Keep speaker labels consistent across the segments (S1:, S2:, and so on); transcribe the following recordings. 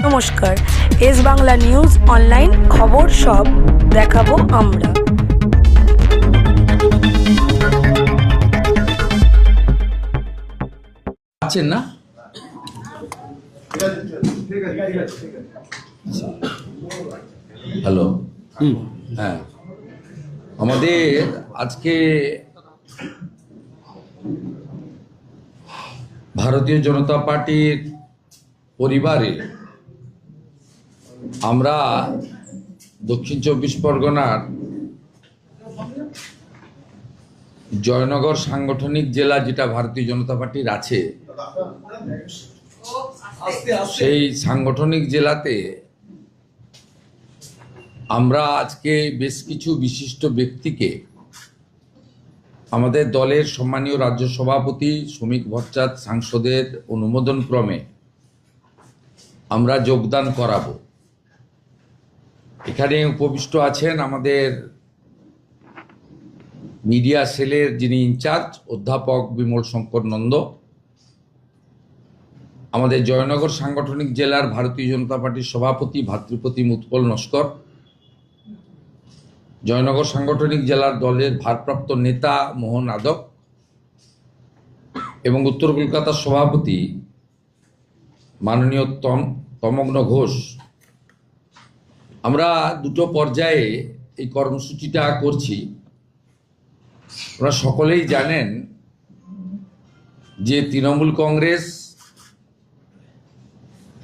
S1: নমস্কার, S Bangla news online খবর সব দেখাবো আমরা।
S2: আছেন না? হ্যালো। হ্যাঁ, আমাদের আজকে ভারতীয় জনতা পার্টির পরিবারে আমরা দক্ষিণ চব্বিশ পরগনার জয়নগর সাংগঠনিক জেলা, যেটা ভারতীয় জনতা পার্টির আছে, সেই সাংগঠনিক জেলাতে আমরা আজকে বেশ কিছু বিশিষ্ট ব্যক্তিকে আমাদের দলের সম্মানীয় রাজ্য সভাপতি শ্রমিক ভট্টাচার্য সাংসদের অনুমোদন ক্রমে আমরা যোগদান করাবো। এখানে উপবিষ্ট আছেন আমাদের মিডিয়া সেলের যিনি ইনচার্জ অধ্যাপক বিমল শঙ্কর নন্দ, আমাদের জয়নগর সাংগঠনিক জেলার ভারতীয় জনতা পার্টির সভাপতি ভাতৃপ্রতিম উৎপল নস্কর, জয়নগর সাংগঠনিক জেলার দলের ভারপ্রাপ্ত নেতা মোহন আদক এবং উত্তর কলকাতার সভাপতি মাননীয় তমগ্ন ঘোষ। আমরা দুটো পর্যায়ে এই কর্মসূচিটা করছি। আপনারা সকলেই জানেন যে তৃণমূল কংগ্রেস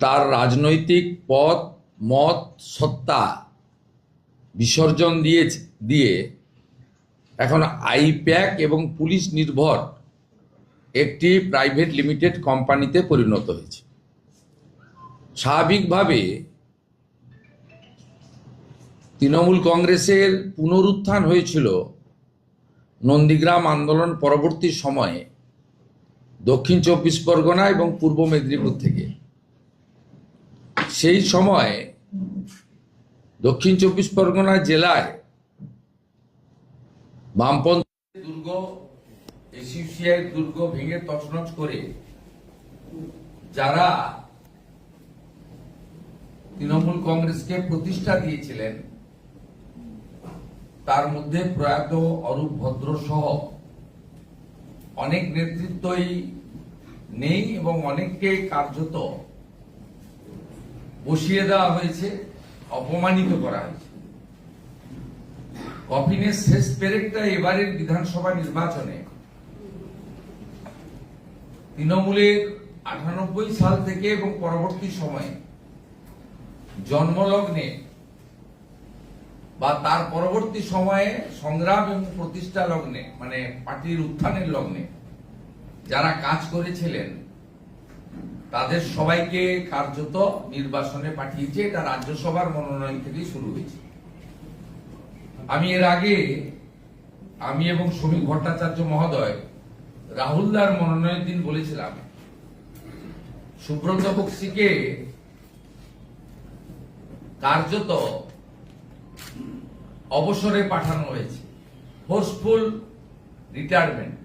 S2: তার রাজনৈতিক পদ মত সত্তা বিসর্জন দিয়ে এখন আইপ্যাক এবং পুলিশ নির্ভর একটি প্রাইভেট লিমিটেড কোম্পানিতে পরিণত হয়েছে। স্বাভাবিকভাবে তৃণমূল কংগ্রেসের পুনরুত্থান হয়েছিল নন্দীগ্রাম আন্দোলন পরবর্তী সময়ে দক্ষিণ চব্বিশ পরগনা এবং পূর্ব মেদিনীপুর থেকে। সেই সময় দক্ষিণ চব্বিশ পরগনা জেলায় বামপন্থী দুর্গ, এসইউসিআই দুর্গ ভেঙে তছনছ করে যারা তৃণমূল কংগ্রেসকে প্রতিষ্ঠা দিয়েছিলেন, তার মধ্যে প্রয়াত অরূপ ভদ্র সহ অনেক নেতৃত্বই নেই এবং অনেককে কার্যত বসিয়ে দেওয়া হয়েছে, অপমানিত করা হয়েছে। কফিনের শেষ পেরেকটা এবারের বিধানসভা নির্বাচনে তৃণমূলের 98 সাল থেকে এবং পরবর্তী সময়ে জন্মলগ্নে বা তার পরবর্তী সময়ে সংগ্রাম এবং প্রতিষ্ঠা লগ্নে, মানে পার্টির উত্থানের লগ্নে যারা কাজ করেছিলেন তাদের সবাইকে কার্যত নির্বাসনে পাঠিয়েছে। এটা রাজ্যসভার মনোনয়ন থেকেই শুরু হয়েছে। আমি এর আগে আমি এবং শ্রমিক ভট্টাচার্য মহোদয় রাহুলদার মনোনয়ন দিন বলেছিলাম সুব্রত বক্সিকে কার্যত অবসরে পাঠানো হয়েছে, ফোর্সফুল রিটায়ারমেন্ট,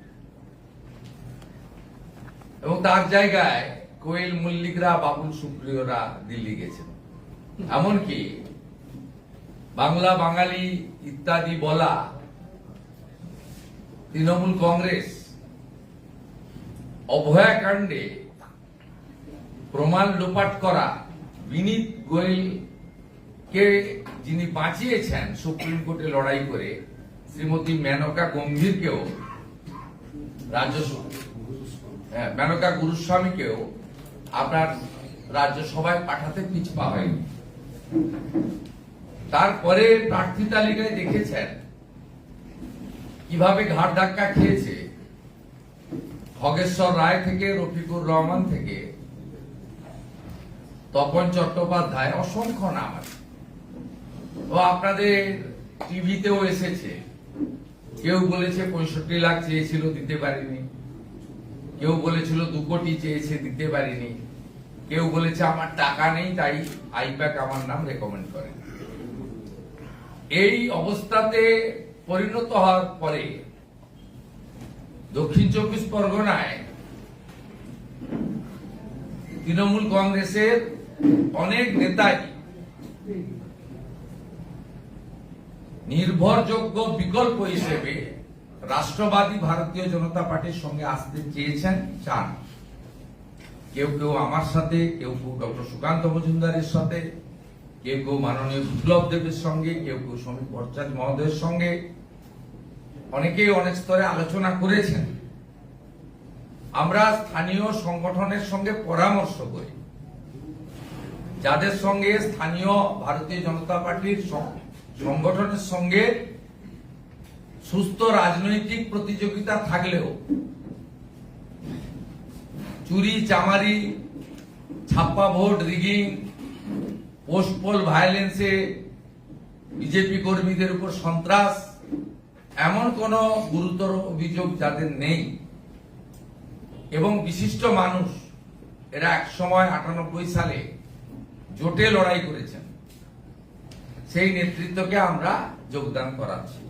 S2: এবং তার জায়গায় কোয়েল মল্লিকরা, বাবুল সুপ্রিয়রা দিল্লি গেছেন। এমনকি বাংলা বাঙালি ইত্যাদি বলা তৃণমূল কংগ্রেস অভয়াকাণ্ডে প্রমাণ লোপাট করা বিনীত গোয়েলকে যিনি বাঁচিয়েছেন সুপ্রিম কোর্টে লড়াই করে, শ্রীমতী মেনকা গম্ভীরকেও, মেনকা গুরুস্বামীকেও আপনার রাজ্যসভায় পাঠাতে পিছপা হয়নি। তারপরে প্রার্থী তালিকায় দেখেছেন কিভাবে ঘাড় ধাক্কা খেয়েছে খগেশ্বর রায় থেকে রফিকুর রহমান থেকে তপন চট্টোপাধ্যায়, অসংখ্য নাম আছে। ও আপনাদের টিভিতেও এসেছে। কেউ বলেছে 65 লাখ চেয়েছিল, দিতে পারিনি। কেউ বলেছিল 2 কোটি চেয়েছে, দিতে পারিনি। কেউ বলেছে আমার টাকা নেই, তাই আইপ্যাক আমার নাম রেকমেন্ড করে। এই অবস্থাতে পরিণত হওয়ার পরে দক্ষিণ চব্বিশ পরগনায় তৃণমূল কংগ্রেসের অনেক নেতাই নির্ভরযোগ্য বিকল্প হিসেবে রাষ্ট্রবাদী ভারতীয় জনতা পার্টির সঙ্গে আসতে চেয়েছেন, চান। কেউ কেউ আমার সাথে, কেউ কেউ ডক্টর সুকান্ত মজুমদারের সাথে, কেউ কেউ মাননীয় বিপ্লব দেবের সঙ্গে, কেউ কেউ শ্রমিক ভট্টাচার্য মহোদয়ের সঙ্গে, অনেকেই অনেক স্তরে আলোচনা করেছেন। আমরা স্থানীয় সংগঠনের সঙ্গে পরামর্শ করি, যাদের সঙ্গে স্থানীয় ভারতীয় জনতা পার্টির সংগঠনের সঙ্গে সুস্থ রাজনৈতিক প্রতিযোগিতা থাকলেও চুরি চামারি, ছাপ্পা ভোট, রিগিং, পোস্ট পোল ভায়োলেন্সে বিজেপি কর্মীদের উপর সন্ত্রাস, এমন কোন গুরুতর অভিযোগ যাদের নেই, এবং বিশিষ্ট মানুষ এরা একসময় 98 সালে জোটে লড়াই করেছেন, সেই নেতৃত্বকে আমরা যোগদান করাচ্ছি।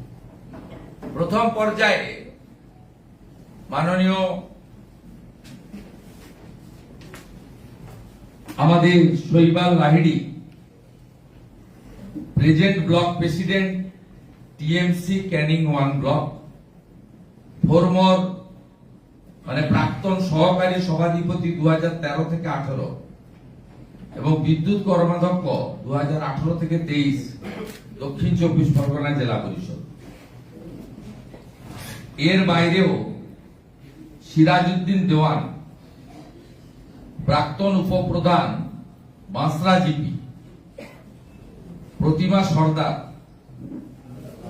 S2: প্রথম পর্যায়ে মাননীয় আমাদের Shaibal Lahiri, present block president, TMC Canning 1 block, former প্রাক্তন সহকারী সভাধিপতি 2013 থেকে 18, এবং বিদ্যুৎ কর্মাধ্যক্ষ 2018 থেকে 23, দক্ষিণ 24 পরগনা জেলা পরিষদ। এর বাইরেও সিরাজউদ্দিন দেওয়ান, প্রাক্তন উপপ্রধান, বাঁশরা জিপি, প্রতিমা সর্দার,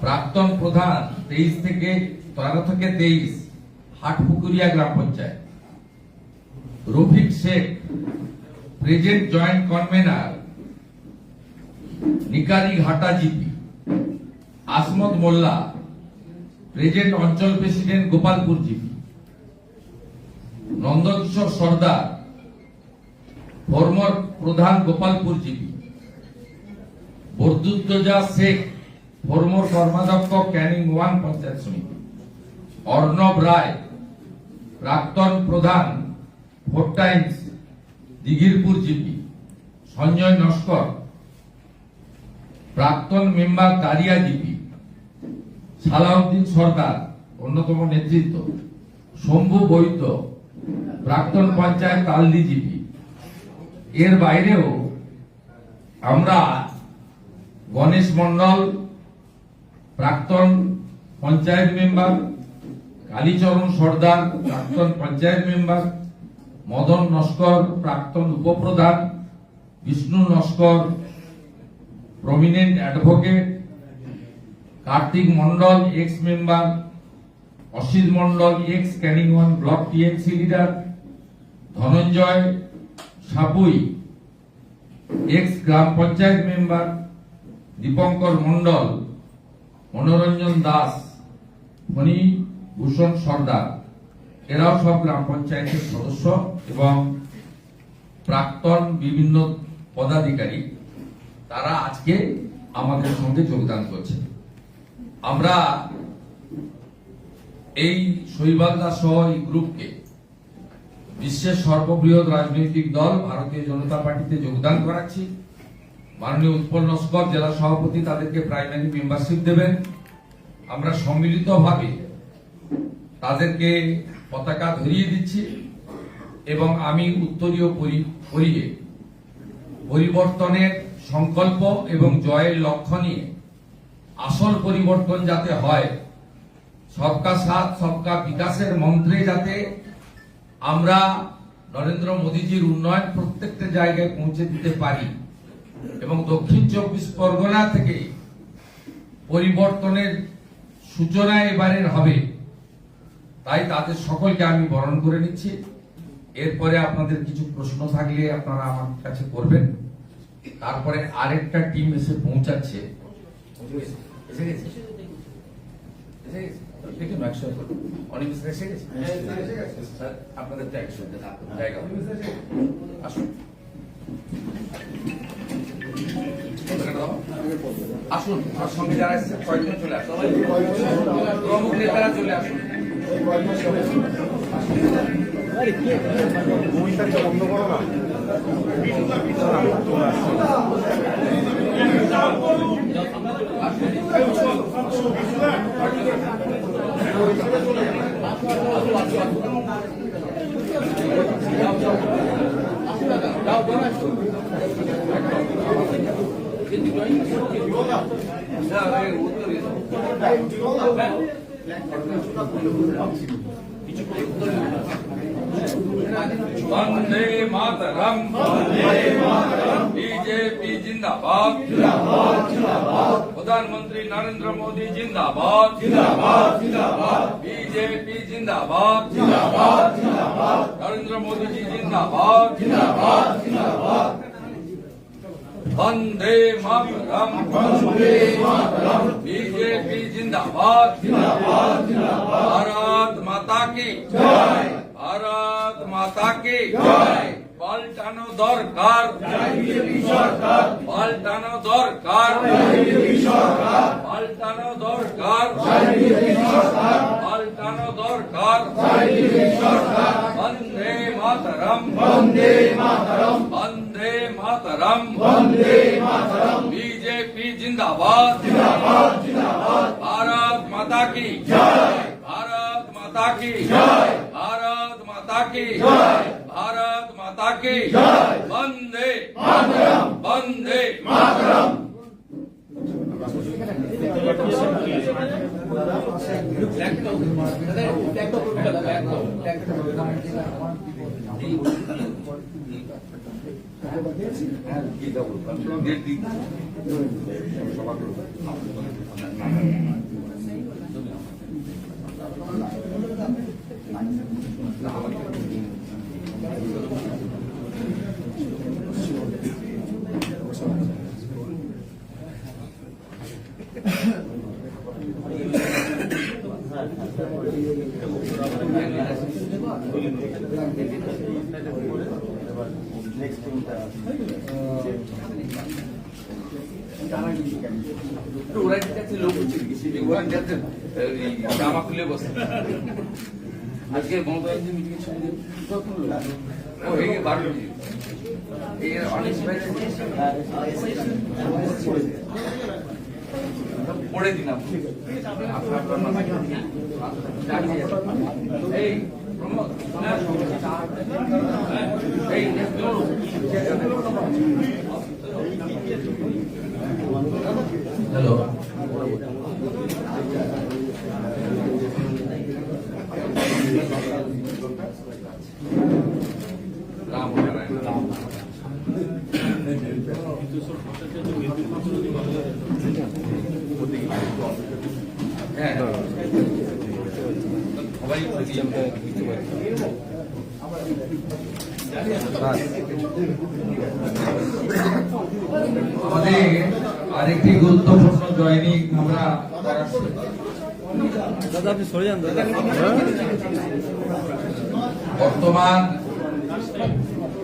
S2: প্রাক্তন প্রধান 13 থেকে 23, হাটপুকুরিয়া গ্রাম panchayat, Rafiq Sheikh, present joint convener, Nikari Ghata GP, Asmat Molla, present অঞ্চল president Gopalpur GP, Nandakishore Sardar, former প্রধান গোপালপুর জিপি, বরদুদ্দোজা শেখ, ফরমর কর্মাধ্যক্ষ ক্যানিং 1 পঞ্চায়েত সমিতি, অর্ণব রায়, প্রাক্তন প্রধান 4 টাইমস দিঘিরপুর জিপি, সঞ্জয় নস্কর, প্রাক্তন মেম্বার দারিয়া জিপি, সালাউদ্দিন সরকার, অন্যতম নেতৃত্ব, শম্ভু বৈদ্য, প্রাক্তন পঞ্চায়েত তালদি জিপি। এর বাইরেও আমরা গণেশ মন্ডল, প্রাক্তন পঞ্চায়েত মেম্বার, কালীচরণ সর্দার, প্রাক্তন পঞ্চায়েত মেম্বার, মদন নস্কর, প্রাক্তন উপপ্রধান, Bishnu Naskar, prominent advocate, Kartik Mondal, ex member, Asit Mondal, ex Canning 1 block TMC leader, Dhananjoy Sapui, ex গ্রাম পঞ্চায়েত মেম্বার, দীপঙ্কর মন্ডল, মনোরঞ্জন দাস, ফণী ভূষণ সর্দার, এরাও সব গ্রাম পঞ্চায়েতের সদস্য এবং প্রাক্তন বিভিন্ন পদাধিকারী। তারা আজকে আমাদের সঙ্গে যোগদান করছে। আমরা এই শৈবালদা সহ এই গ্রুপকে বিশ্বের সর্ববৃহৎ রাজনৈতিক দল ভারতীয় জনতা পার্টিতে যোগদান করাচ্ছি। মাননীয় উৎপল নস্কর জেলা সভাপতি তাদেরকে প্রাইমারি মেম্বারশিপ দেবেন। আমরা সম্মিলিতভাবে তাদেরকে পতাকা ধরিয়ে দিচ্ছি এবং আমি উত্তরীয় পরিয়ে পরিবর্তনের সংকল্প এবং জয়ের লক্ষ্য নিয়ে আসল পরিবর্তন যাতে হয়, সবকা সাথ সবকা বিকাশের মন্ত্রে যাতে আমরা নরেন্দ্র মোদীজির উন্নয়ন প্রত্যেকটা জায়গায় পৌঁছে দিতে পারি এবং দক্ষিণ 24 পরগনা থেকে পরিবর্তনের সূচনা এবারের হবে, তাই তাদের সকলকে আমি বরণ করে নিচ্ছি। এরপরে আপনাদের কিছু প্রশ্ন থাকলে আপনারা আমার কাছে করবেন। তারপরে আরেকটা টিম এসে পৌঁছাচ্ছে। আপনাদের জায়গা আসুন, আসুন, আমার সঙ্গে যারা এসেছে কয়েকজন চলে আসুন, প্রমুখ নেতারা চলে আসুন। বন্ধ করো না। वंदे मातरम बीजेपी जिंदाबाद प्रधानमंत्री नरेंद्र मोदी जिंदाबाद बीजेपी जिंदाबाद नरेंद्र मोदी जी जिंदाबाद वंदे मातरम बीजेपी जिंदाबाद भारत माता की भारत माता की পাল্টানো দরকার পাল্টানো দরকার পাল্টানো দরকার পাল্টানো দরকার বন্দে মাতরম বন্দে মাতরম বিজেপি জিন্দাবাদ भारत माता की भारत माता की भारत माता की भारत माता की वंदे वंदे জামা খুলে বসে আজকে মমতা ব্যানার্জি মিটিং এর ছবি ও এই 12 মিনিট এই অনেক পড়ে দিন এই প্রমোদ এই হ্যালো রাম রাম হ্যাঁ সবাই আমাদের আরেকটি গুরুত্বপূর্ণ জয়নিং আমরা বর্তমান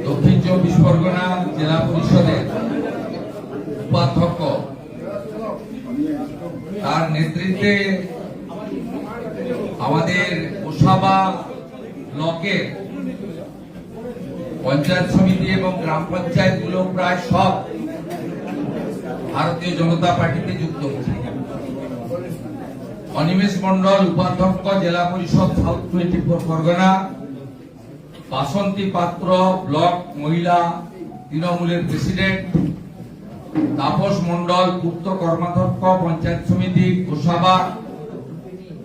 S2: দক্ষিণ 24 পরগনা জেলা পরিষদের উপাধ্যক্ষ তার নেতৃত্বে আমাদের গোসাবা ব্লকের পঞ্চায়েত সমিতি এবং গ্রাম পঞ্চায়েত গুলো প্রায় সব ভারতীয় জনতা পার্টিতে যুক্ত হচ্ছে। অনিমেষ মন্ডল উপাধ্যক্ষ জেলা পরিষদ সাউথ 24 পরগনা, বাসন্তী পাত্র ব্লক মহিলা তৃণমূলের প্রেসিডেন্ট, তাপস মন্ডল পূর্ত কর্মাধ্যক্ষ পঞ্চায়েত সমিতি গোসাবা,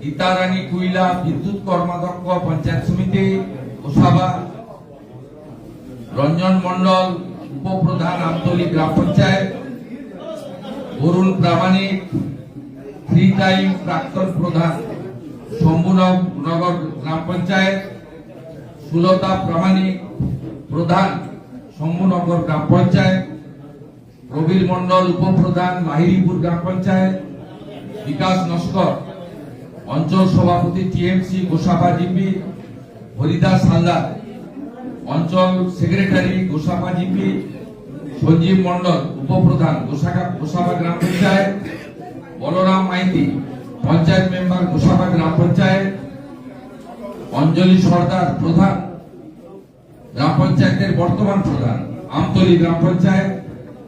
S2: গীতারানী কুইলা বিদ্যুৎ কর্মাধ্যক্ষ পঞ্চায়েত সমিতি গোসাবা, রঞ্জন মন্ডল উপপ্রধান আমতলী গ্রাম পঞ্চায়েত, অরুণ প্রামাণিক 3 টাইম প্রাক্তন প্রধান শম্ভুনগর গ্রাম পঞ্চায়েত, সুলতা প্রামাণিক প্রধান শম্ভুনগর গ্রাম পঞ্চায়েত, প্রবীর মন্ডল উপপ্রধান লাহিড়িপুর গ্রাম পঞ্চায়েত, বিকাশ নস্কর অঞ্চল সভাপতি টিএমসি গোসাবা জিপি, হরিদাস হালদার অঞ্চল সেক্রেটারি গোসাবা জিপি, সঞ্জীব মন্ডল উপপ্রধান গোসাবা গ্রাম পঞ্চায়েত, বলরাম মাইতি পঞ্চায়েত মেম্বার গোসাবা গ্রাম পঞ্চায়েত, অঞ্জলি সর্দার প্রধান গ্রাম পঞ্চায়েতের বর্তমান প্রধান আমতলী গ্রাম পঞ্চায়েত,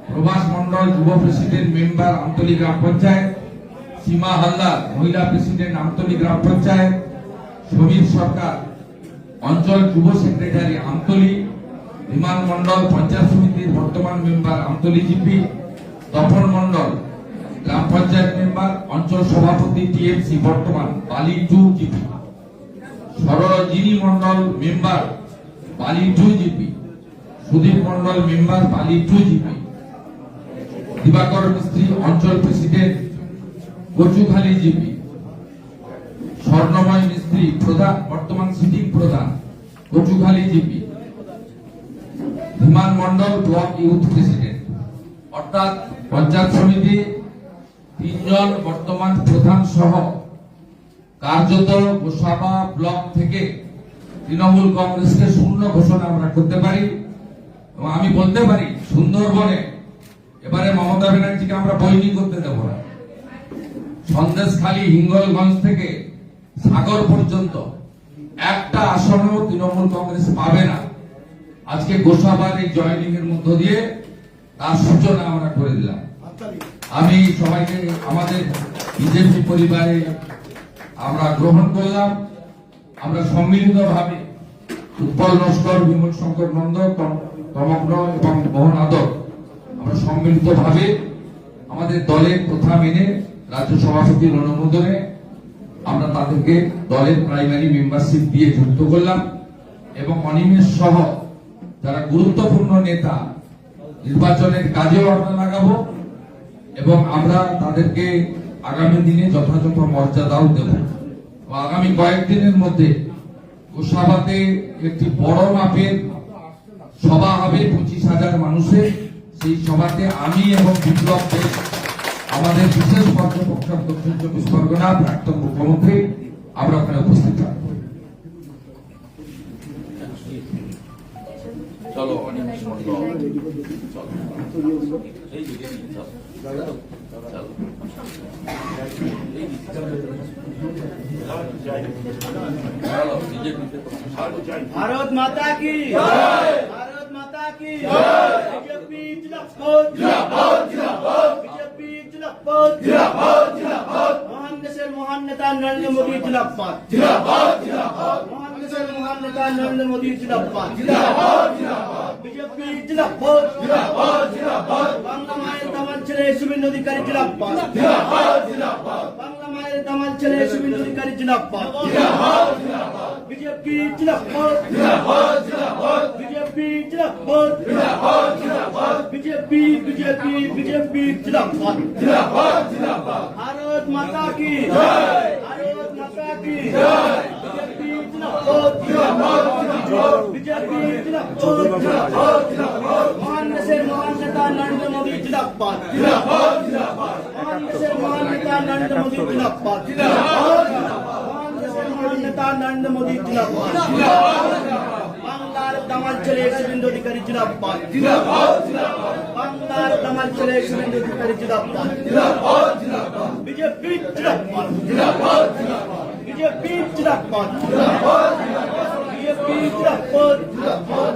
S2: প্রভাস মন্ডল যুব প্রেসিডেন্ট মেম্বার আমতলী গ্রাম পঞ্চায়েত, সীমা হালদার মহিলা প্রেসিডেন্ট আমতলী গ্রাম পঞ্চায়েত, সমীর সরকার অঞ্চল যুব সেক্রেটারি আমতলী, বিমান মন্ডল পঞ্চায়েত সমিতির বর্তমান মেম্বার আমতলী জিপি, তপন মন্ডল গ্রাম পঞ্চায়েত মেম্বার অঞ্চল সভাপতি টিএমসি বর্তমান বালি 2 জিপি, সরোজিনী মন্ডল মেম্বার বালি 2 জিপি, সুদীপ মন্ডল মেম্বার বালি 2 জিপি, দিবাকর মিস্ত্রি অঞ্চল প্রেসিডেন্ট কচুখালী জিপি, স্বর্ণময় মিস্ত্রি প্রধান বর্তমান সিটিং প্রধান কচুখালী জিপি, বিমান মন্ডল ব্লক ইউথ প্রেসিডেন্ট। অর্থাৎ পঞ্চায়েত সমিতি 3 জন বর্তমান প্রধান সহ কার্যত গোসাবা ব্লক থেকে তৃণমূল কংগ্রেসকে শূন্য ঘোষণা আমরা করতে পারি এবং আমি বলতে পারি সুন্দরবনে এবারে মমতা ব্যানার্জিকে আমরা বৈনি করতে দেব না। সন্দেশখালী হিঙ্গলগঞ্জ থেকে সাগর পর্যন্ত একটা আসনও তৃণমূল কংগ্রেস পাবে না। আজকে গোসাবার এই জয়নিং এর মধ্য দিয়ে তার সূচনা আমরা করে দিলাম। আমি সবাইকে আমাদের বিজেপি পরিবারে আমরা গ্রহণ করলাম। আমরা সম্মিলিতভাবে উৎপল নস্কর, বিমল শঙ্কর নন্দ, তমগ্ন এবং মোহন আদর আমরা সম্মিলিতভাবে আমাদের দলের কথা মেনে রাজ্য সভাপতির অনুমোদনে আমরা তাদেরকে দলের প্রাইমারি মেম্বারশিপ দিয়ে যুক্ত করলাম এবং অনিমেষ সহ যারা গুরুত্বপূর্ণ নেতা নির্বাচনের কাজেও আমরা লাগাবো এবং আমরা তাদেরকে আগামী দিনে যথাযথ মর্যাদাও দেব। আগামী কয়েকদিনের মধ্যে গোসাবাতে একটি বড় মাপের সভা হবে 25,000 মানুষের। সেই সভাতে আমি এবং বিপ্লব দেব, আমাদের বিশেষ পর্যবেক্ষক দক্ষিণ 24 পরগনা প্রাক্তন মুখ্যমন্ত্রী, আমরা ওখানে উপস্থিত থাকব। চলো অনিমেষ মন্ডল,
S3: भारत माता की भारत माता की बीजेपी जिंदाबाद जिंदाबाद जिंदाबाद बीजेपी जिंदाबाद जिंदाबाद जिंदाबाद महान देशेर महान नेता नरेंद्र मोदी जिंदाबाद जिंदाबाद जिंदाबाद महान देशेर महान नेता नरेंद्र मोदी जिंदाबाद जिंदाबाद जिंदाबाद बीजेपी जिंदाबाद जिंदाबाद जिंदाबाद बांग्ला माয়ের দামাল ছেলে শুভেন্দু অধিকারী जिंदाबाद जिंदाबाद जिंदाबाद बांग्ला माয়ের দামাল ছেলে শুভেন্দু অধিকারী जिंदाबाद जिंदाबाद जिंदाबाद बीजेपी जिंदाबाद जिंदाबाद जिंदाबाद बीजेपी जिंदाबाद जिंदाबाद जिंदाबाद बीजेपी बीजेपी बीजेपी जिंदाबाद जिंदाबाद जिंदाबाद भारत माता की जय भारत माता की जय बीजेपी जिंदाबाद जिंदाबाद जिंदाबाद बीजेपी जिंदाबाद जिंदाबाद जिंदाबाद महान देशेर महान नेता नरेंद्र मोदी जिंदाबाद जिंदाबाद जिंदाबाद महान देशेर महान नेता नरेंद्र मोदी जिंदाबाद जिंदाबाद जिंदाबाद नेता नरेंद्र मोदी जिंदाबाद बांग्लार दामाल ছেলে শুভেন্দু অধিকারী जिंदाबाद जिंदाबाद जिंदाबाद बांग्लार दामाल ছেলে শুভেন্দু অধিকারী जिंदाबाद जिंदाबाद जिंदाबाद बीजेपी जिंदाबाद जिंदाबाद जिंदाबाद बीजेपी जिंदाबाद जिंदाबाद बीजेपी जिंदाबाद जिंदाबाद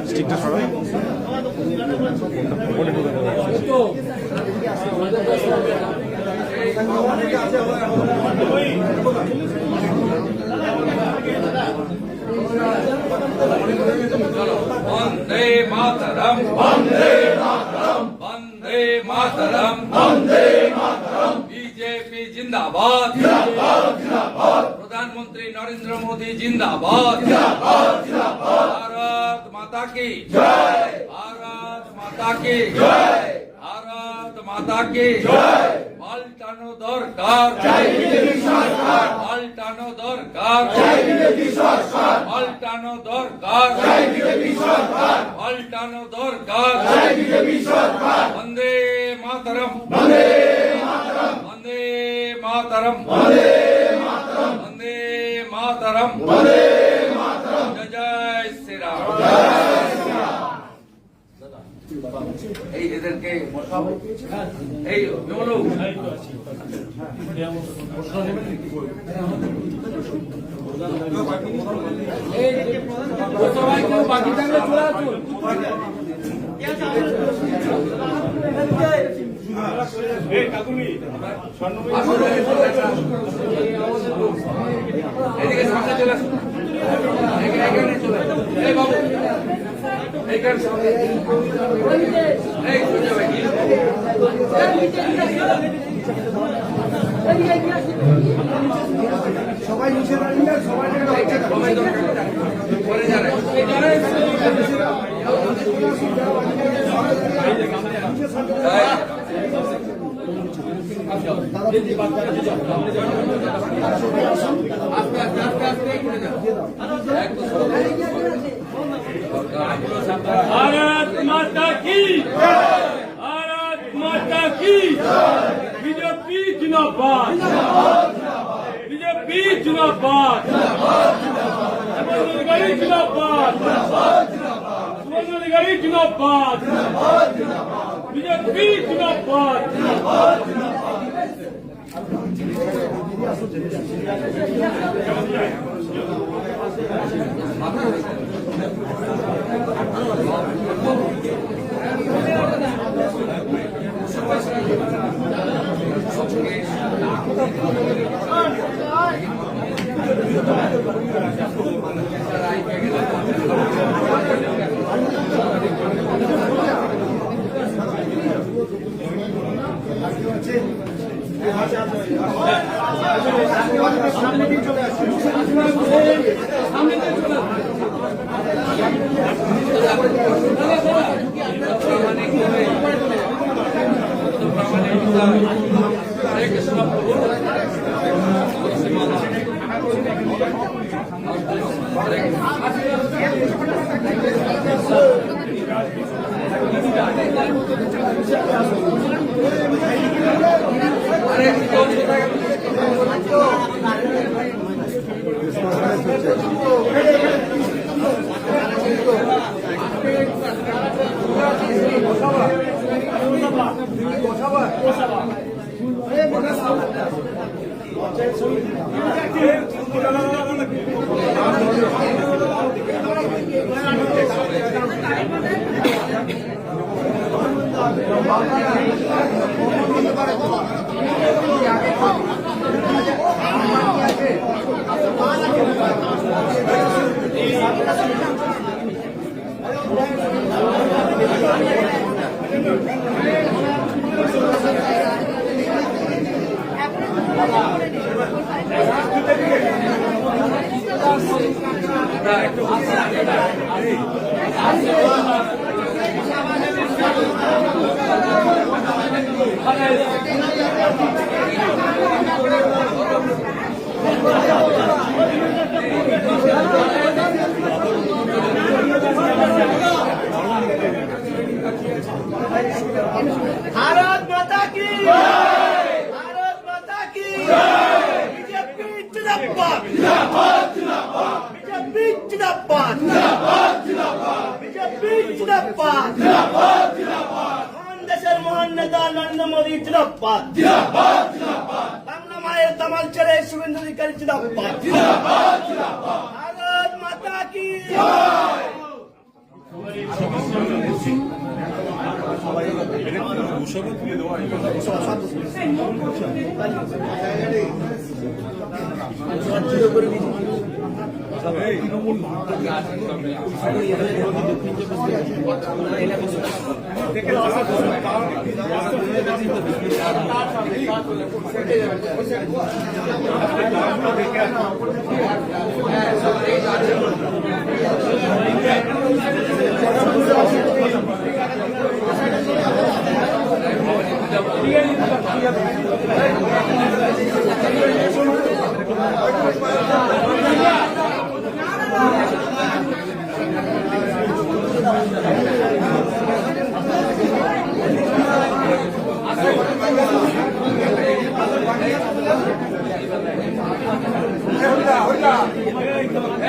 S4: স্টিকটা সরাই
S2: वंदे मातरम वंदे मातरम वंदे मातरम वंदे मातरम बीजेपी जिंदाबाद जिंदाबाद जिंदाबाद प्रधानमंत्री नरेंद्र मोदी जिंदाबाद जिंदाबाद जिंदाबाद भारत माता की जय भारत माता की जय भारत माता की जय পাল্টানো দরকার জয় বিজেপি সরকার পাল্টানো দরকার জয় বিজেপি সরকার পাল্টানো দরকার জয় বিজেপি সরকার পাল্টানো দরকার জয় বিজেপি সরকার বন্দে মাতরম বন্দে মাতরম বন্দে মাতরম বন্দে মাতরম বন্দে মাতরম বন্দে মাতরম জয় জয় শ্রী রাম জয় শ্রী রাম এই এদেরকে বসাবো। এই বিমলু
S4: সবাই কেউ বাকি থাকলে চলে আসুন।
S2: এদিকে সামনে চলে আসুন। এখানে চলে আসুন। এই বাবু এইখানে সামনে এই সোজা ভাই
S4: সবাই নিচে দাঁড়িয়ে সবাই
S2: পরে যারা আস্তে আস্তে আস্তে আস্তে করে যাও।
S5: भारत माता की भारत माता की बीजेपी जिंदाबाद बीजेपी जिंदाबाद सुमन जिंदाबाद सुमन जिंदाबाद बीजेपी जिंदाबाद
S3: भारत माता की भारत माता की बीजेपी जिंदाबाद बीजेपी जिंदाबाद बीजेपी जिंदाबाद महान देशेर महान नेता नरेंद्र मोदी जिंदाबाद बांगला माয়ের দামাল ছেড়ে শুভেন্দু অধিকারী जिंदाबाद भारत माता की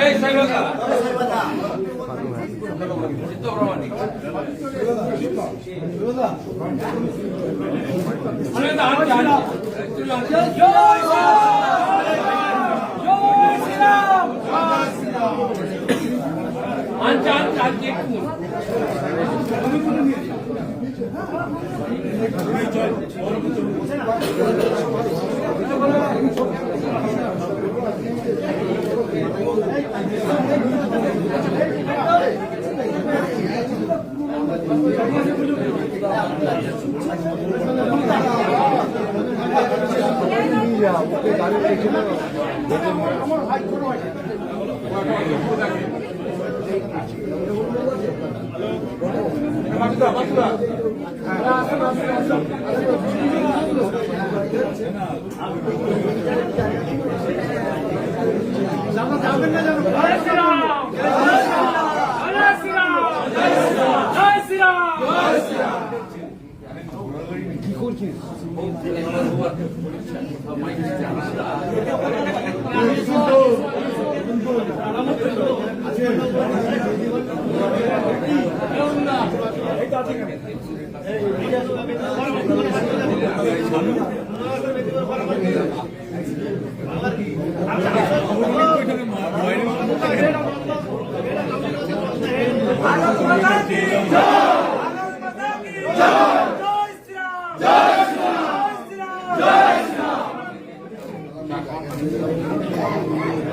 S2: এই সাইবাদা চিত্ত প্রমাণিক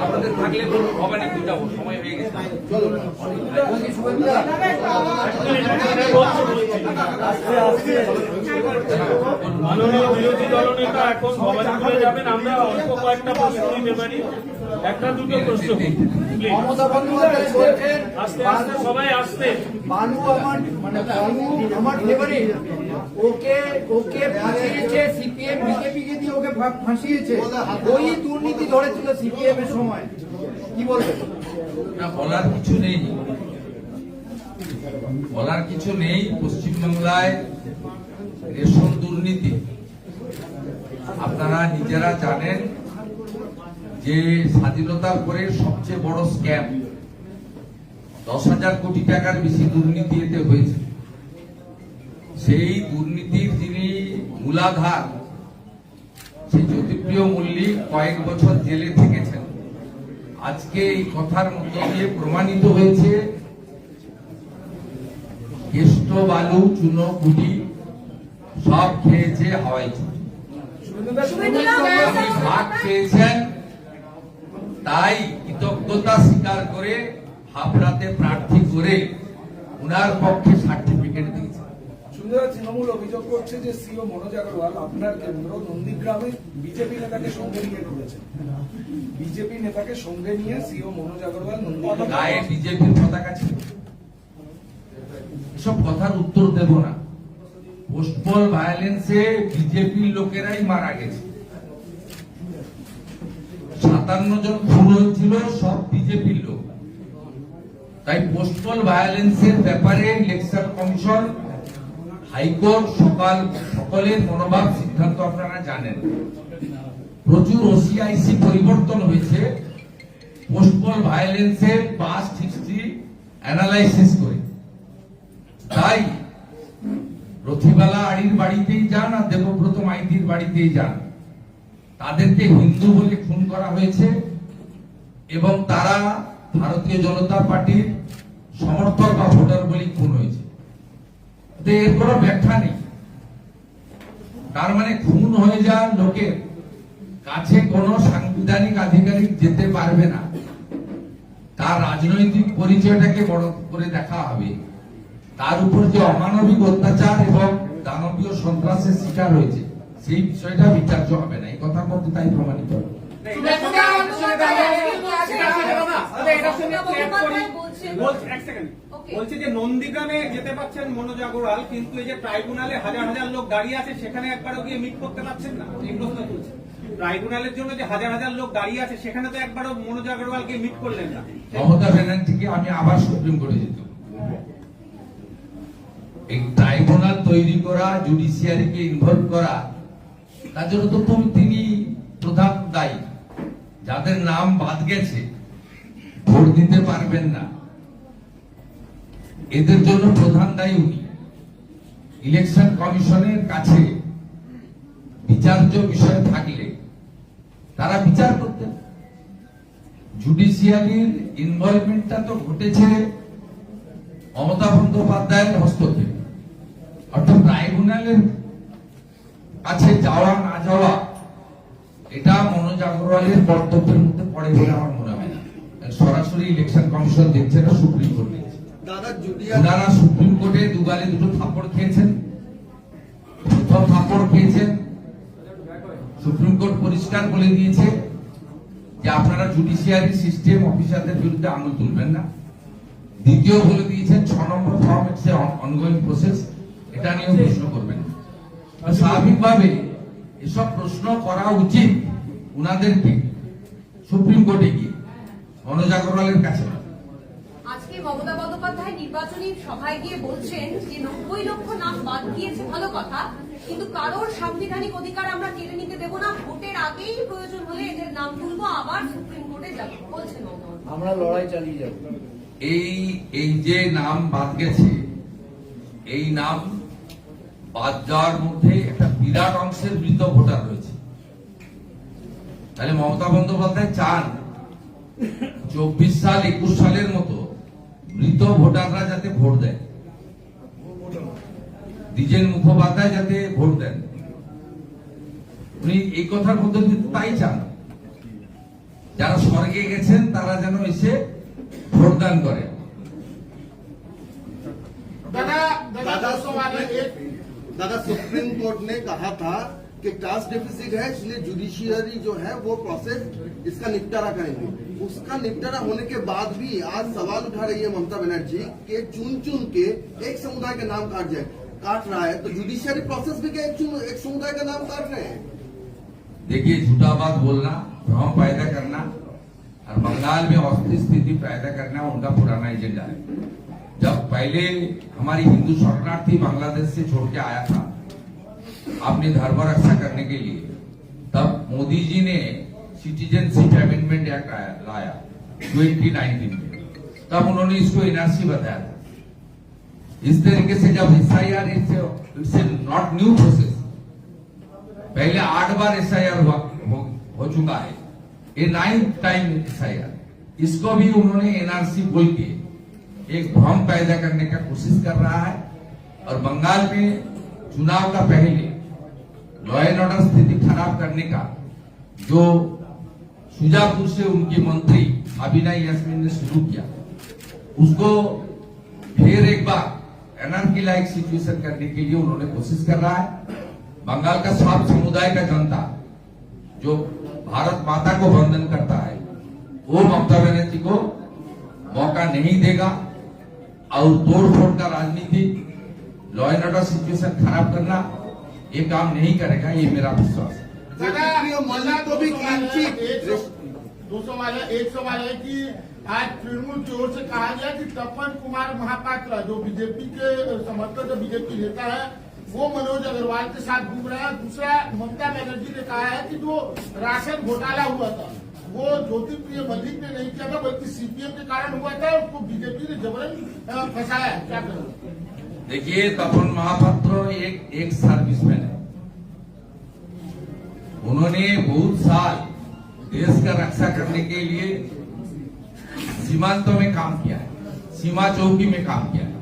S2: আপনাদের থাকলে বলুন, হবে না, যাবো, সময় হয়ে গেছে।
S5: মাননীয় বিরোধী দলনেতা এখন ভবানীপুরে যাবেন, আমরা অল্প কয়েকটা প্রশ্ন নিতে পারি, একটা দুটো প্রশ্ন।
S4: মমতা বন্দ্যোপাধ্যায় বলছেন
S5: আস্তে আস্তে সবাই আসতে।
S4: বানু আমার ফেভারিট, ওকে ফাঁসিয়েছে সিপিএম, বিজেপিকে দিয়ে ওকে ফাঁসিয়েছে, ওই দুর্নীতি ধরেছিল সিপিএম এর সময়, কি বলবেন?
S2: না, বলার কিছু নেই, বলার কিছু নেই। পশ্চিমবাংলায় রেশন দুর্নীতি আপনারা নিজেরা জানেন যে স্বাধীনতার পরে সবচেয়ে বড় স্ক্যাম, 10,000 কোটি টাকার বেশি দুর্নীতি এতে হয়েছে। সেই দুর্নীতির যিনি মূলাধার, সেই জ্যোতিপ্রিয় মল্লিক কয়েক বছর জেলে থেকেছেন। আজকে এই কথার মধ্য দিয়ে প্রমাণিত হয়েছে কেষ্ট, বালু, চুনো, কুটি সব খেয়েছে হাওয়াই চুটি। উনি ভাগ পেয়েছেন, তাই কৃতজ্ঞতা স্বীকার করে হাবড়াতে প্রার্থী করে উনার পক্ষে সার্টিফিকেট দিয়েছে।
S6: সুন্দর তৃণমূল অভিযোগ করছে যে সিও মনোজ আগরওয়াল আপনার কেন্দ্র নন্দীগ্রামে বিজেপি নেতাকে সঙ্গে নিয়ে ঘুরেছেন। বিজেপি নেতাকে সঙ্গে নিয়ে সিও মনোজ আগরওয়াল
S2: গায়ে বিজেপির পতাকা ছিল। এসব কথার উত্তর দেব না। পোস্টপল ভায়োলেন্সে বিজেপির লোকেরাই মারা গেছে। 57 জন খুন হয়েছিল, সব বিজেপির লোক। তাই পোস্টপল ভায়োলেন্সের ব্যাপারে ইলেকশন কমিশন, হাইকোর্ট সকলের মনোভাব সিদ্ধান্ত আপনারা জানেন। প্রচুর ওসিআইসি পরিবর্তন হয়েছে পোস্টপল ভায়োলেন্সের পাস্ট হিস্ট্রি অ্যানালাইসিস করে। তাই রথিবালা আড়ির বাড়িতেই যান আর দেবব্রত মাইতির বাড়িতেই যান, তাদেরকে হিন্দু বলে খুন করা হয়েছে এবং তারা ভারতীয় জনতা পার্টির সমর্থক বা ভোটার বলে খুন হয়েছে। এর কোনো ব্যাখ্যা নেই। তার মানে খুন হয়ে যাওয়ার লোকের কাছে কোনো সাংবিধানিক আধিকারিক যেতে পারবে না, তার রাজনৈতিক পরিচয়টাকে বড় করে দেখা হবে। তার উপর যে অমানবিক অত্যাচার এবং দানবীয় সন্ত্রাসের শিকার হয়েছে সেই বিষয়টা বিচার্য হবে না, এই কথার মধ্যে তাই প্রমাণিত হবে।
S7: বলছে যে নন্দীগ্রামে যেতে পারছেন মনোজ আগরওয়াল, কিন্তু এই যে ট্রাইব্যুনালে হাজার হাজার লোক দাঁড়িয়ে আছে সেখানে একবারও গিয়ে মিট করতে পারছেন না, এই প্রশ্ন তুলছে। ট্রাইব্যুনালের জন্য যে হাজার হাজার লোক দাঁড়িয়ে আছে সেখানে তো একবারও মনোজ আগরওয়াল গিয়ে মিট করলেন না।
S2: মমতা ব্যানার্জিকে আমি আবার সুপ্রিম কোর্টে যেতে, এই ট্রাইব্যুনাল তৈরি করা, জুডিশিয়ারিকে ইনভলভ করা, তার জন্য তো তিনি প্রধান দায়ী। যাদের নাম বাদ গেছে, ভোট দিতে পারবেন না, এদের জন্য প্রধান দায়ী উনি। ইলেকশন কমিশনের কাছে বিচার্য বিষয় থাকলে তারা বিচার করতেন। জুডিশিয়ারির ইনভলভমেন্টটা তো ঘটেছে মমতা বন্দ্যোপাধ্যায়ের হস্তক্ষেপ, অর্থাৎ ট্রাইব্যুনালের কাছে যাওয়া না যাওয়া এটা মনোজ আগরওয়ালের কর্তব্যের মধ্যে পড়ে বলে আমার মনে হয় না। সরাসরি ইলেকশন কমিশন দেখছে না, সুপ্রিম কোর্ট দেখছে। ওনারা সুপ্রিম কোর্টে দুগালে দুটো থাপ্পড় খেয়েছেন। প্রথম থাপ্পড় খেয়েছেন, সুপ্রিম কোর্ট পরিষ্কার বলে দিয়েছে যে আপনারা জুডিশিয়ারি সিস্টেম অফিসারদের বিরুদ্ধে আঙুল তুলবেন না। দ্বিতীয় বলে দিয়েছেন 6 নম্বর ফর্ম ইটস অনগোয়িং প্রসেস, এটা নিয়ে প্রশ্ন করবেন না। স্বাভাবিকভাবে এসব প্রশ্ন করা উচিত উনাদেরকে সুপ্রিম কোর্টে গিয়ে, মনোজ আগরওয়ালের কাছে না।
S8: আজকে মমতা বন্দ্যোপাধ্যায় নির্বাচনী সভায় গিয়ে বলছেন যে 90 লক্ষ নাম বাদ দিয়েছে, ভালো কথা, কিন্তু কারোর সাংবিধানিক অধিকার আমরা কেড়ে নিতে দেব না, ভোটের আগেই প্রয়োজন হলে এদের নাম তুলবো, আবার সুপ্রিম কোর্টে যাবো বলছেন মমতা।
S4: আমরা লড়াই চালিয়ে যাব।
S2: এই যে নাম বাদ গেছে, এই নাম বাদ যাওয়ার মধ্যে একটা বিরাট অংশের মৃত ভোটার রয়েছে। তাহলে মমতা বন্দ্যোপাধ্যায় চান 24 সাল 21 সালের মতো মৃত ভোটাররা যাতে ভোট দেয়, দ্বিজেন মুখোপাধ্যায় যাতে ভোট দেন, উনি এই কথার মধ্যে কিন্তু তাই চান। যারা স্বর্গে গেছেন তারা যেন এসে ভোটদান করে।
S9: दादा सुप्रीम कोर्ट ने कहा था कि कास्ट डेफिसिट है, इसलिए जुडिशियरी जो है वो प्रोसेस इसका निपटारा करेंगे। उसका निपटारा होने के बाद भी आज सवाल उठा रही है ममता बनर्जी कि चुन के एक समुदाय का नाम काट रहा है, तो जुडिशियरी प्रोसेस भी क्या एक समुदाय का नाम काट रहे हैं?
S2: देखिए, झूठा बात बोलना, भ्रम पैदा करना और बंगाल में अस्थिर स्थिति पैदा करना उनका पुराना एजेंडा है। जब पहले हमारी हिंदू शरणार्थी बांग्लादेश से छोड़ के आया था अपनी धर्म रक्षा करने के लिए, तब मोदी जी ने सिटीजनशिप अमेंडमेंट एक्ट लाया 2019 में, तब उन्होंने इसको एनआरसी बताया था। इस तरीके से जब SIR it's not new process, पहले 8 बार एसआईआर हो चुका है, ये 9th टाइम एसआईआर, इसको भी उन्होंने एनआरसी बोल के एक भ्रम पैदा करने का कोशिश कर रहा है। और बंगाल में चुनाव का पहले लॉ एंड ऑर्डर स्थिति खराब करने का जो शुजापुर से उनकी मंत्री अबिना यास्मीन ने शुरू किया, उसको फिर एक बार एनआरकी लाइक सिचुएशन करने के लिए उन्होंने कोशिश कर रहा है। बंगाल का सब समुदाय का जनता जो भारत माता को वंदन करता है, वो ममता बनर्जी को मौका नहीं देगा और तोड़फोड़ का राजनीति, लॉ एंड ऑर्डर सिचुएशन खराब करना, ये काम नहीं करेगा, ये मेरा विश्वास है।
S9: तो भी क्लीन चिट
S10: 100 वाले की आज तृणमूल की ओर से कहा गया कि तपन कुमार महापात्र जो बीजेपी के समर्थक जो बीजेपी नेता है वो मनोज अग्रवाल के साथ घूम रहा है। दूसरा, ममता बनर्जी ने कहा है कि जो राशन घोटाला हुआ था वो ज्योतिप्रिय मलिक ने नहीं किया था, बल्कि सीपीएम के कारण हुआ था, उसको बीजेपी ने जबरन फंसाया है। क्या करें?
S2: देखिए, तपन महापात्र एक सर्विसमैन है। उन्होंने बहुत साल देश का रक्षा करने के लिए सीमांतों में काम किया है, सीमा चौकी में काम किया है।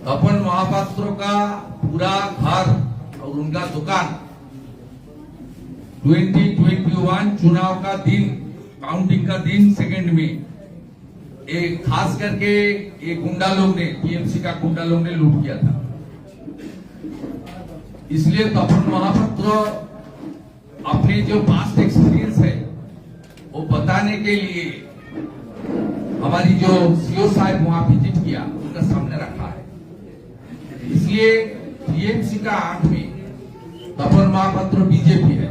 S2: तपन महापात्र का पूरा घर और उनका दुकान 2021 चुनाव का दिन, काउंटिंग का दिन सेकंड में एक खास करके एक गुंडा लोग ने, टीएमसी का गुंडा लोग ने लूट किया था। इसलिए तपन महापात्र अपने जो पास्ट एक्सपीरियंस है वो बताने के लिए हमारी जो सीओ साहब वहां विजिट किया, उनका सामने रखा है। इसलिए टीएमसी का आंख में तपन महापात्र बीजेपी है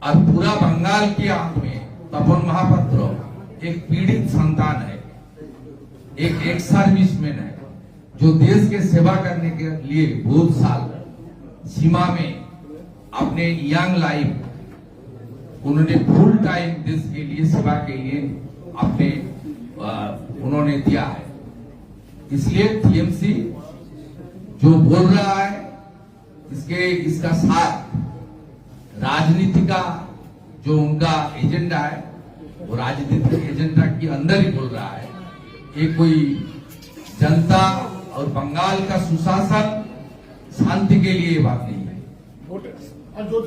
S2: और पूरा बंगाल के आंख में तपन महापात्र एक पीड़ित संतान है, एक सर्विसमैन है जो देश के सेवा करने के लिए बहुत साल सीमा में अपने यंग लाइफ उन्होंने फुल टाइम देश के लिए सेवा के लिए अपने उन्होंने दिया है। इसलिए टीएमसी जो बोल रहा है इसका साथ राजनीति का जो उनका एजेंडा है वो राजनीतिक एजेंडा के अंदर ही बोल रहा है। ये कोई जनता और बंगाल का सुशासन शांति के लिए बात नहीं है।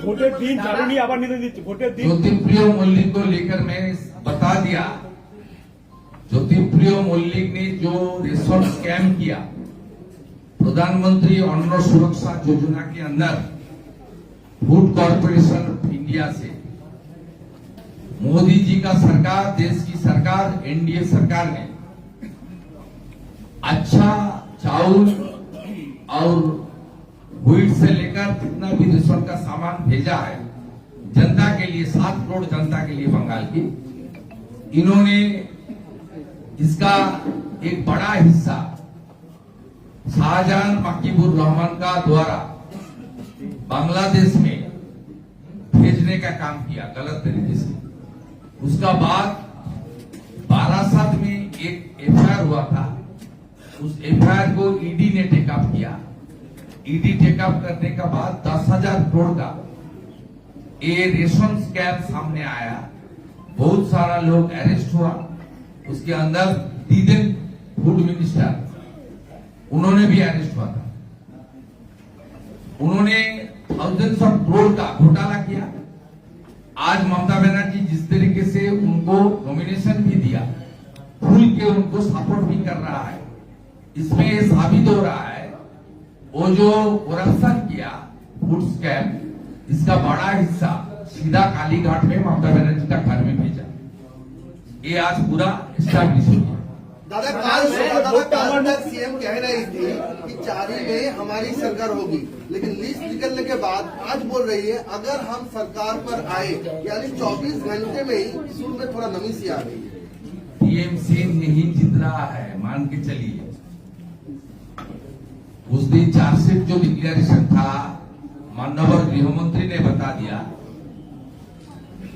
S5: ভোটের দিন জানুনি আবার নির্দেশ দিচ্ছে ভোটের দিন
S2: ज्योतिप्रिय मल्लिक को लेकर मैं बता दिया। ज्योतिप्रिय मल्लिक ने जो रिसोर्ट स्कैम किया प्रधानमंत्री अन्न सुरक्षा योजना के अंदर फूड कॉर्पोरेशन ऑफ इंडिया से मोदी जी का सरकार, देश की सरकार, एनडीए सरकार ने अच्छा चावल और व्हीट से लेकर जितना भी रिसोर्ट का सामान भेजा है जनता के लिए, 7 करोड़ जनता के लिए बंगाल की, इन्होंने इसका एक बड़ा हिस्सा शाहजहां मकीबुर रहमान का द्वारा बांग्लादेश में भेजने का काम किया गलत तरीके से। उसका बाद बारासात में एक एफआईआर हुआ था, उस एफआईआर को ईडी ने टेकअप किया। ईडी टेकअप करने का बाद 10,000 करोड़ का ये रेशन स्कैम सामने आया। बहुत सारा लोग अरेस्ट हुआ। उसके अंदर दीदेन फूड मिनिस्टर उन्होंने भी अरेस्ट हुआ था। उन्होंने थाउजेंड्स ऑफ करोड़ का घोटाला किया। आज ममता बनर्जी जिस तरीके से उनको नॉमिनेशन भी दिया, खुल के उनको सपोर्ट भी कर रहा है, इसमें ये साबित हो रहा है वो जो करप्शन किया फूड स्कैम, इसका बड़ा हिस्सा सीधा कालीघाट में ममता बनर्जी का घर में भेजा। ये आज पूरा एस्टैब्लिश हो गया।
S9: दादा तक सीएम कह रही थी कि 4 में हमारी सरकार होगी, लेकिन लिस्ट निकलने के बाद आज बोल रही है अगर हम सरकार पर आए, यानी 24 घंटे में ही सुर में थोड़ा नमी सी आ गई है।
S2: टीएमसी नहीं जीत रहा है, मान के चलिए। उस दिन चार्जशीट जो डिक्लेरेशन था, माननीय गृहमंत्री ने बता दिया,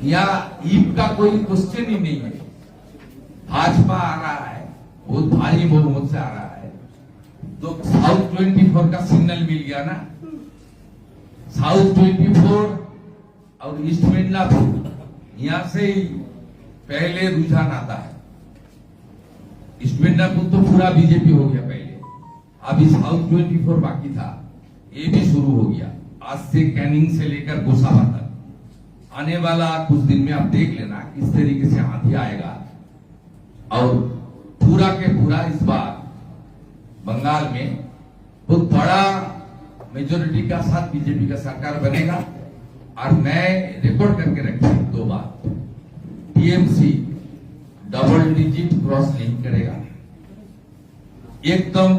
S2: या ईप का कोई क्वेश्चन ही नहीं है। भाजपा आ रहा है, बहुत भारी बहुमत से आ रहा है, तो साउथ 24 का सिग्नल मिल गया ना। साउथ 24 और ईस्ट मिदनापुर, यहां से ही पहले रुझान आता है। ईस्ट मिदनापुर तो पूरा बीजेपी हो गया पहले, अभी साउथ 24 बाकी था, ये भी शुरू हो गया। आज से कैनिंग से लेकर गोसावा तक आने वाला कुछ दिन में आप देख लेना किस तरीके से हाथी आएगा। और पूरा के पूरा इस बार बंगाल में बहुत बड़ा मेजोरिटी का साथ बीजेपी का सरकार बनेगा। और मैं रिकॉर्ड करके रखी 2 बात, टीएमसी डबल डिजिट क्रॉस नहीं करेगा, एकदम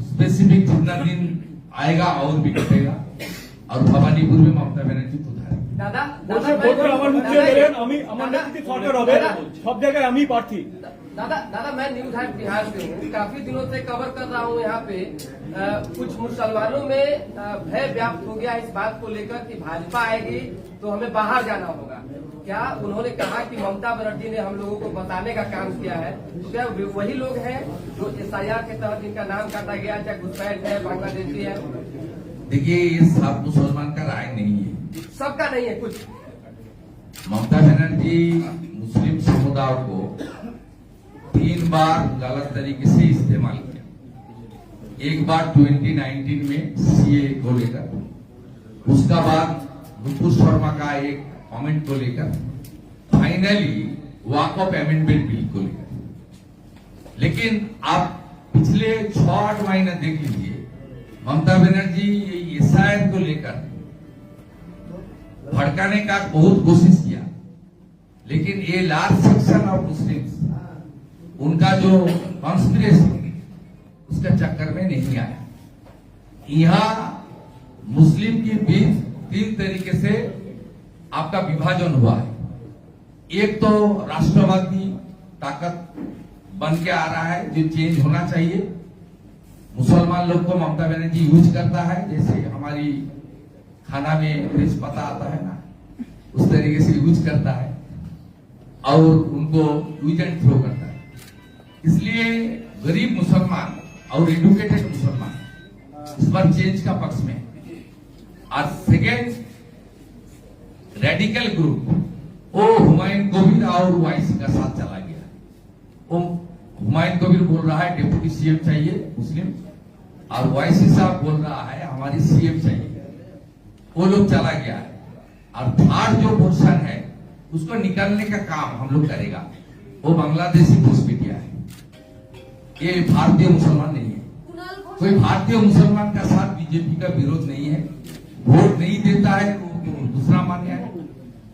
S2: स्पेसिफिक जितना दिन आएगा और भी घटेगा। और भवानीपुर में ममता बनर्जी उधार
S4: दादा
S5: ভোটার আমার মুখে বলেন আমি আমার নেতৃত্বে সরকার হবে, সব জায়গায় আমি প্রার্থী।
S4: दादा मैं न्यूज हाट बिहार से हूँ, काफी दिनों से कवर कर रहा हूँ यहाँ पे। कुछ मुसलमानों में भय व्याप्त हो गया इस बात को लेकर कि भाजपा आएगी तो हमें बाहर जाना होगा। क्या उन्होंने कहा कि ममता बनर्जी ने हम लोगों को बताने का काम किया है? तो क्या वही लोग हैं जो एसआईआर के तहत इनका नाम काटा गया, चाहे घुसपैठ है, बांग्लादेशी है?
S2: देखिए, ये सब मुसलमान का राय नहीं है,
S4: सबका नहीं है। कुछ
S2: ममता बनर्जी मुस्लिम समुदाय को 3 बार गलत तरीके से इस्तेमाल किया। एक बार 2019 में सीए को लेकर, उसका बाद नुपुर शर्मा का एक कमेंट को लेकर, फाइनली वॉकअप अमेंडमेंट बिल को लेकर। लेकिन आप पिछले 6-8 महीने देख लीजिए, ममता बनर्जी एसआईआर को लेकर भड़काने का बहुत कोशिश किया, लेकिन ये लार्ज सेक्शन ऑफ मुस्लिम्स उनका जो कॉन्स्पिरेसी उसका चक्कर में नहीं आया। यहाँ मुस्लिम के बीच 3 तरीके से आपका विभाजन हुआ है। एक तो राष्ट्रवादी ताकत बन के आ रहा है जो चेंज होना चाहिए। मुसलमान लोग को ममता बनर्जी यूज करता है, जैसे हमारी खाना में तेज पत्ता आता है ना, उस तरीके से यूज करता है और उनको यूज एंड थ्रो करता है। इसलिए गरीब मुसलमान और एडुकेटेड मुसलमान इस बार चेंज का पक्ष में, और सेकेंड रेडिकल ग्रुप वो हुमायूं कबीर और ओवैसी का साथ चला गया। वो हुमायूं कबीर बोल रहा है डिप्टी सीएम चाहिए मुस्लिम, और ओवैसी साहब बोल रहा है हमारी सीएम चाहिए। वो लोग चला गया है, और थर्ड जो पोर्शन है उसको निकालने का काम हम लोग करेगा। वो बांग्लादेशी घुसपैठिया है, ये भारतीय मुसलमान नहीं है।
S8: कुणाल घोष
S2: कोई भारतीय मुसलमान का साथ बीजेपी का विरोध नहीं है, वोट नहीं देता है वो दूसरा मान्य है।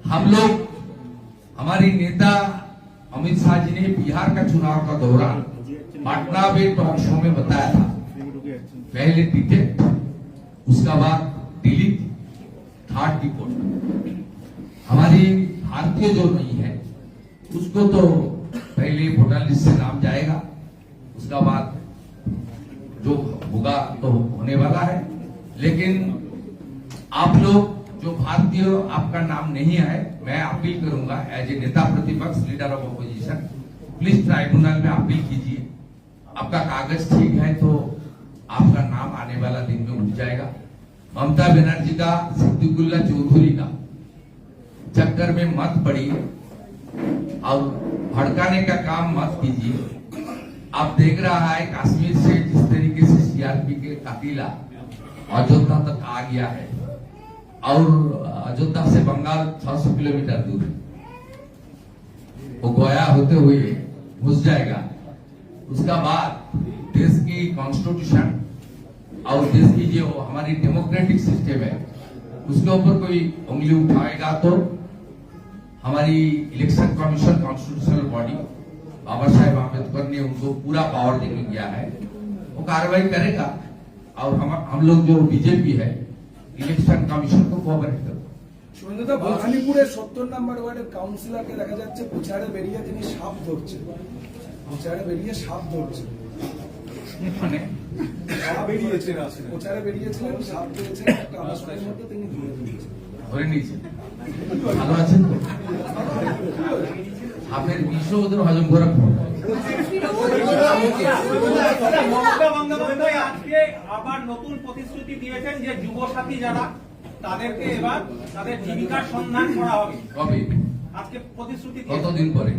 S2: हम लोग, हमारे नेता अमित शाह जी ने बिहार का चुनाव का दौरान पटना में टॉक शो में बताया था, पहले टिकट, उसका बाद डिलीट, थर्ड रिपोर्ट। हमारी भारतीय जो नहीं है उसको तो पहले वोटर लिस्ट से नाम जाएगा, उसका बाद जो होगा तो होने वाला है। लेकिन आप लोग जो भारतीय आपका नाम नहीं है, मैं अपील करूंगा एज ए नेता प्रतिपक्ष, leader of opposition, please tribunal में अपील कीजिए। आपका कागज ठीक है तो आपका नाम आने वाला दिन में उठ जाएगा। ममता बनर्जी का, सिद्दीकुल्ला चौधरी का चक्कर में मत पड़िए और भड़काने का काम मत कीजिए। आप देख रहा है कश्मीर से जिस तरीके से सीआरपी के कातिला अयोध्या तक आ गया है, और अयोध्या से बंगाल 600 किलोमीटर दूर है, वो गया होते हुए घुस जाएगा। उसका बाद देश की कॉन्स्टिट्यूशन और देश की जो हमारी डेमोक्रेटिक सिस्टम है उसके ऊपर कोई उंगली उठाएगा तो हमारी election commission, constitutional body, Baba Saheb Ambedkar ने उनको पूरा पावर देके गया है, वो कार्रवाई करेगा। और हम लोग जो बीजेपी है ইলেকশন কমিশনকে কোঅপারেট করবে।
S6: সুরেন্দ্রদা, ভবানীপুরের 70 নম্বর ওয়ার্ডের কাউন্সিলরকে দেখা যাচ্ছে প্রচারে বেরিয়ে তিনি সাপ ধরছেন, প্রচারে বেরিয়ে সাপ ধরছেন,
S2: মানে
S6: সাপ বেরিয়েছে, প্রচারে বেরিয়েছিলেন, সাপ ধরেছেন, একটা আলোচনার মধ্যে তিনি ধরে দিয়েছেন,
S2: ধরে নিয়েছেন। ভালো আছেন তো? সাপের বিষও ওদের হজম করা ক্ষমতা।
S7: মমতা বন্দ্যোপাধ্যায় আজকে আবার নতুন প্রতিশ্রুতি দিয়েছেন যে যুব সাথী যারা তাদেরকে এবার তাদের জীবিকার সন্ধান করা হবে।
S2: কবে?
S7: আজকে প্রতিশ্রুতি
S2: কতদিন পরে?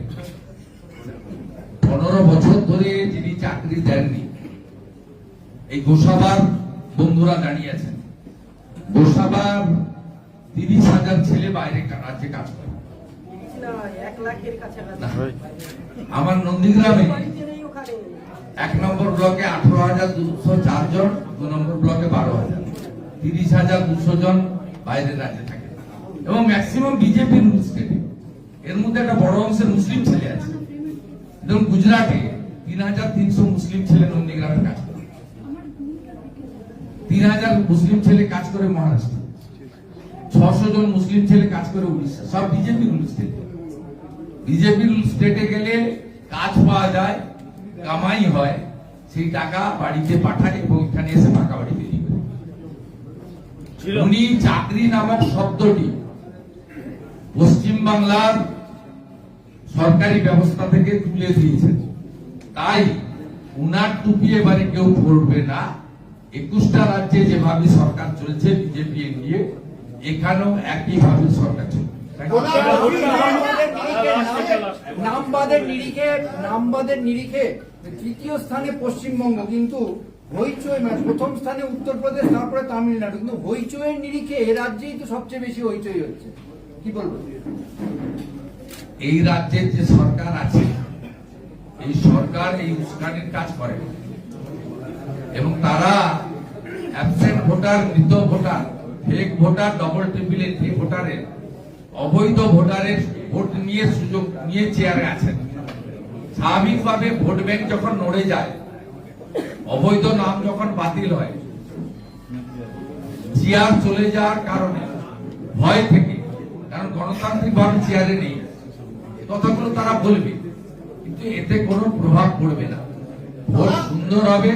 S2: 15 বছর ধরে যিনি চাকরি দেননি, এই গোসাবার বন্ধুরা দাঁড়িয়ে আছেন। গোসাবার 30,000 ছেলে বাইরে রাজ্যে কাজ করে। আমার নন্দীগ্রামে 1 নম্বর ব্লকে 18,204 জন, 2 নম্বর ব্লকে 12,000, 30,200 জন বাইরের রাজ্যে থাকে, এবং ম্যাক্সিমাম বিজেপি রুল স্টেটে। এর মধ্যে একটা বড় অংশের মুসলিম ছেলে আছে। যেমন গুজরাটে 3,300 মুসলিম ছেলে নন্দীগ্রামে কাজ করে, 3,000 মুসলিম ছেলে কাজ করে মহারাষ্ট্র, 600 জন মুসলিম ছেলে কাজ করে উড়িষ্যা, সব বিজেপি রুল স্টেটে। বিজেপি রুল স্টেটে গেলে কাজ পাওয়া যায়, কামাই হয়, সেই টাকা বাড়িতে পাঠায় এবং এখানে এসে পাকা বাড়ি তৈরি করে। উনি চাকরি নামক শব্দটি পশ্চিম বাংলার সরকারি ব্যবস্থা থেকে তুলে দিয়েছেন, তাই উনার টুপি এবারে কেউ পড়বে না। 21টা রাজ্যে যেভাবে সরকার চলছে বিজেপি নিয়ে, এখানেও একইভাবে সরকার চলবে।
S4: নামবাদের নিরিখে তৃতীয় স্থানে পশ্চিমবঙ্গ, কিন্তু হইচই মানে প্রথম স্থানে উত্তরপ্রদেশ, তারপরে তামিলনাড়ু, কিন্তু হইচইয়ের নিরিখে এ রাজ্যেই তো সবচেয়ে বেশি হইচই হচ্ছে। কি বলবো?
S2: এই রাজ্যের যে সরকার আছে, এই সরকার এই উস্কানির কাজ করে, এবং তারা অ্যাবসেন্ট ভোটার, মৃত voter, fake voter, double triple entry ভোটারের, অবৈধ ভোটারের ভোট নিয়ে সুযোগ নিয়ে চেয়ারে আছেন। স্বাভাবিকভাবে ভোট ব্যাংক যখন নড়ে যায়, অবৈধ নাম যখন বাতিল হয়, চেয়ার চলে যাওয়ার কারণে, ভয় থেকে, কারণ গণতান্ত্রিক ভাবে চেয়ারে নেই, কথাগুলো তারা বলবে, কিন্তু এতে কোনো প্রভাব পড়বে না। ভোট সুন্দর হবে,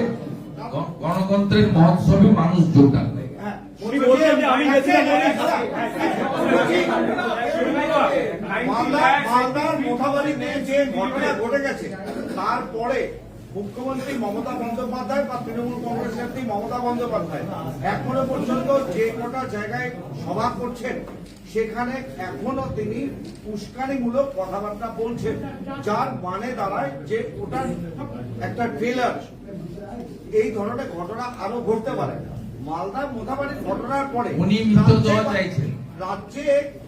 S2: গণতন্ত্রের মহোৎসবে মানুষ যোগদান দেবে।
S3: মালদার মোথাবাড়িতে যে ঘটনা ঘটে গেছে, তারপরে
S4: মুখ্যমন্ত্রী মমতা বন্দ্যোপাধ্যায় বা তৃণমূল কংগ্রেস নেত্রী মমতা বন্দ্যোপাধ্যায় এখনো পর্যন্ত যে কটা জায়গায় সভা করছেন সেখানে এখনো তিনি উস্কানিমূলক কথাবার্তা বলছেন, যার মানে দাঁড়ায় যে ওটা একটা ট্রেলার। এই ধরনের ঘটনা আরো ঘটতে পারে। মালদা মোথাবাড়ির ঘটনার পরে
S2: উনি মৃতদেহ চাইছেন,
S4: রাজ্যে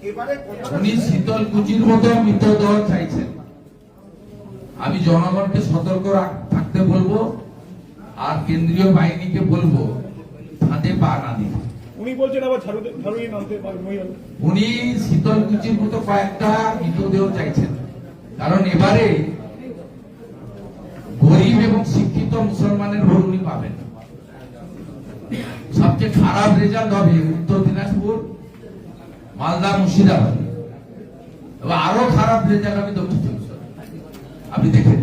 S4: এবারে
S2: উনি শীতলকুচির মতো মৃতদেহ চাইছেন। আমি জনগণকে সতর্ক থাকতে বলবো, আর কেন্দ্রীয় বাহিনীকে বলবো ফাঁদে পা না দিতে।
S5: উনি বলছেন আবার ঝাড়ুয়ে নামতে পারবে।
S2: উনি শীতলকুচির মতো কয়েকটা মৃতদেহ চাইছেন, কারণ এবারে গরিব এবং শিক্ষিত মুসলমানের ভোট উনি পাবেন। সবচেয়ে খারাপ রেজাল্ট হবে উত্তর দিনাজপুর, মালদা, মুর্শিদাবাদ, এবং আরো খারাপ রেজাল্ট হবে দক্ষিণ চব্বিশ পরগনা। আপনি দেখেন